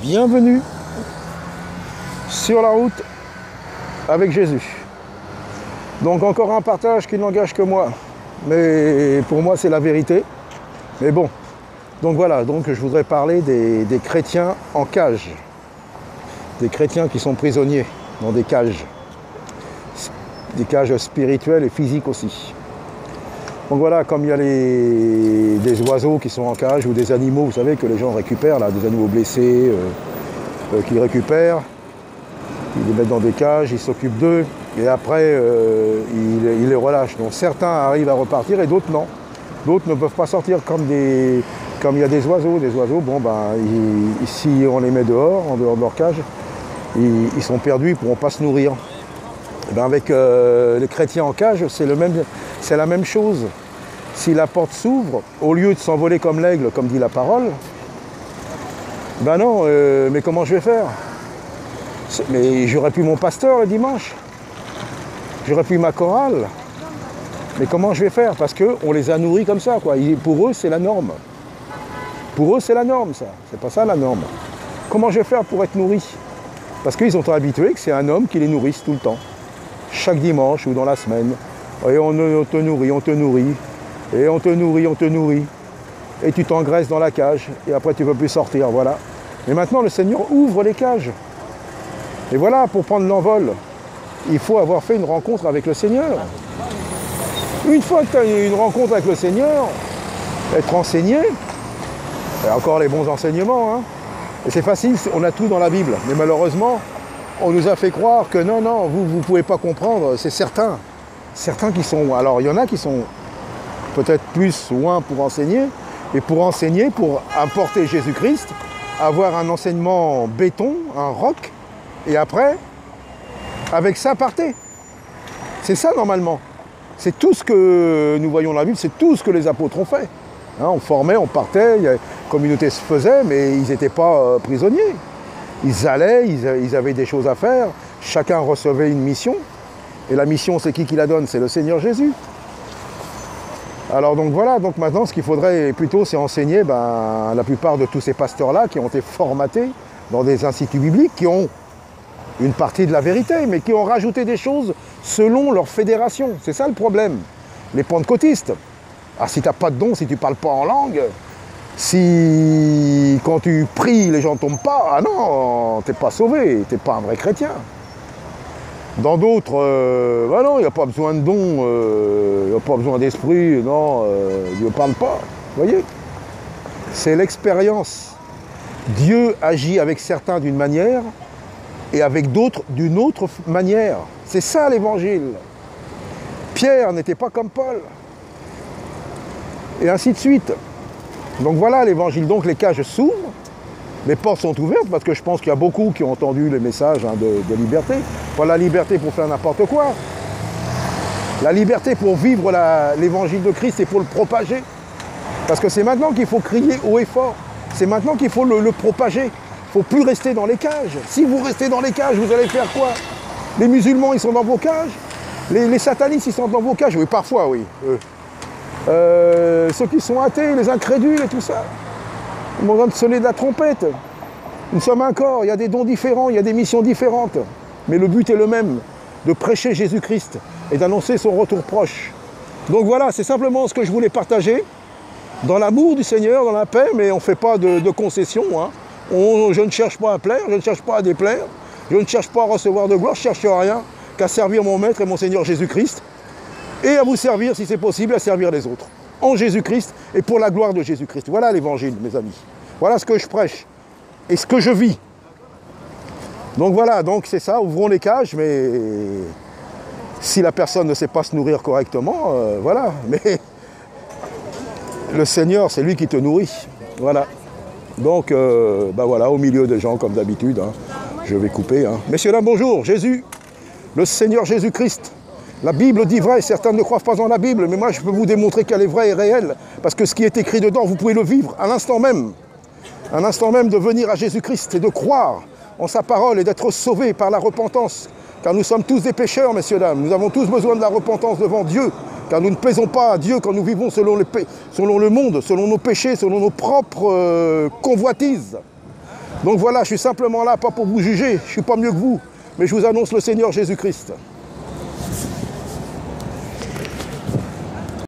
Bienvenue sur la route avec Jésus. Donc encore un partage qui n'engage que moi, mais pour moi c'est la vérité. Mais bon, donc voilà, donc je voudrais parler des chrétiens en cage, des chrétiens qui sont prisonniers dans des cages spirituelles et physiques aussi. Donc voilà, comme il y a des oiseaux qui sont en cage ou des animaux, vous savez, que les gens récupèrent, là, des animaux blessés qu'ils récupèrent, ils les mettent dans des cages, ils s'occupent d'eux, et après ils les relâchent. Donc certains arrivent à repartir et d'autres non. D'autres ne peuvent pas sortir comme il y a des oiseaux. Des oiseaux, bon ben, si on les met dehors, en dehors de leur cage, ils sont perdus, ils ne pourront pas se nourrir. Et ben avec les chrétiens en cage, c'est la même chose. Si la porte s'ouvre, au lieu de s'envoler comme l'aigle, comme dit la parole, ben non, mais comment je vais faire? Mais j'aurais pu mon pasteur le dimanche, j'aurais pu ma chorale, mais comment je vais faire? Parce qu'on les a nourris comme ça, quoi. Pour eux, c'est la norme. Pour eux, c'est la norme, ça. C'est pas ça, la norme. Comment je vais faire pour être nourri? Parce qu'ils sont habitués que c'est un homme qui les nourrisse tout le temps. Chaque dimanche ou dans la semaine. Et on te nourrit, on te nourrit. Et on te nourrit, on te nourrit. Et tu t'engraisses dans la cage. Et après, tu ne peux plus sortir, voilà. Mais maintenant, le Seigneur ouvre les cages. Et voilà, pour prendre l'envol, il faut avoir fait une rencontre avec le Seigneur. Une fois que tu as eu une rencontre avec le Seigneur, être enseigné, et encore les bons enseignements, hein. Et c'est facile, on a tout dans la Bible. Mais malheureusement, on nous a fait croire que non, vous ne pouvez pas comprendre, c'est certains. Certains qui sont... Alors, il y en a qui sont peut-être plus loin pour enseigner, et pour enseigner, pour apporter Jésus-Christ, avoir un enseignement béton, un roc, et après, avec ça, partez. C'est ça, normalement. C'est tout ce que nous voyons dans la Bible, c'est tout ce que les apôtres ont fait. Hein, on formait, on partait, la communauté se faisait, mais ils n'étaient pas prisonniers. Ils allaient, ils avaient des choses à faire, chacun recevait une mission. Et la mission, c'est qui la donne? C'est le Seigneur Jésus. Alors donc voilà, donc maintenant ce qu'il faudrait plutôt, c'est enseigner la plupart de tous ces pasteurs-là qui ont été formatés dans des instituts bibliques, qui ont une partie de la vérité, mais qui ont rajouté des choses selon leur fédération. C'est ça le problème. Les pentecôtistes. Ah, si tu n'as pas de don, si tu ne parles pas en langue, si quand tu pries, les gens ne tombent pas, ah non, tu n'es pas sauvé, tu n'es pas un vrai chrétien. Dans d'autres, non, il n'y a pas besoin de don, il n'y a pas besoin d'esprit, non, Dieu ne parle pas. Vous voyez? C'est l'expérience. Dieu agit avec certains d'une manière et avec d'autres d'une autre manière. C'est ça l'évangile. Pierre n'était pas comme Paul. Et ainsi de suite. Donc voilà l'évangile. Donc les cages s'ouvrent, les portes sont ouvertes, parce que je pense qu'il y a beaucoup qui ont entendu les messages de liberté. Pas la liberté pour faire n'importe quoi. La liberté pour vivre l'évangile de Christ et pour le propager. Parce que c'est maintenant qu'il faut crier haut et fort. C'est maintenant qu'il faut le propager. Il ne faut plus rester dans les cages. Si vous restez dans les cages, vous allez faire quoi? Les musulmans, ils sont dans vos cages. Les satanistes, ils sont dans vos cages. Oui, parfois, oui. Ceux qui sont athées, les incrédules et tout ça. Ils ont besoin de sonner de la trompette. Nous sommes un corps, il y a des dons différents, il y a des missions différentes. Mais le but est le même, de prêcher Jésus-Christ et d'annoncer son retour proche. Donc voilà, c'est simplement ce que je voulais partager. Dans l'amour du Seigneur, dans la paix, mais on ne fait pas de concessions. Hein. Je ne cherche pas à plaire, je ne cherche pas à déplaire, je ne cherche pas à recevoir de gloire, je ne cherche rien qu'à servir mon Maître et mon Seigneur Jésus-Christ. Et à vous servir, si c'est possible, à servir les autres. En Jésus-Christ et pour la gloire de Jésus-Christ. Voilà l'évangile, mes amis. Voilà ce que je prêche et ce que je vis. Donc voilà, donc c'est ça, ouvrons les cages, mais si la personne ne sait pas se nourrir correctement, voilà. Mais le Seigneur, c'est lui qui te nourrit. Voilà. Donc, voilà, au milieu des gens, comme d'habitude, hein, je vais couper. Hein. Messieurs, dames, bonjour, Jésus, le Seigneur Jésus-Christ. La Bible dit vrai, certains ne croient pas en la Bible, mais moi je peux vous démontrer qu'elle est vraie et réelle, parce que ce qui est écrit dedans, vous pouvez le vivre à l'instant même. À l'instant même de venir à Jésus-Christ et de croire en sa parole et d'être sauvés par la repentance. Car nous sommes tous des pécheurs, messieurs, dames. Nous avons tous besoin de la repentance devant Dieu, car nous ne plaisons pas à Dieu quand nous vivons selon le monde, selon nos péchés, selon nos propres convoitises. Donc voilà, je suis simplement là, pas pour vous juger, je ne suis pas mieux que vous, mais je vous annonce le Seigneur Jésus-Christ.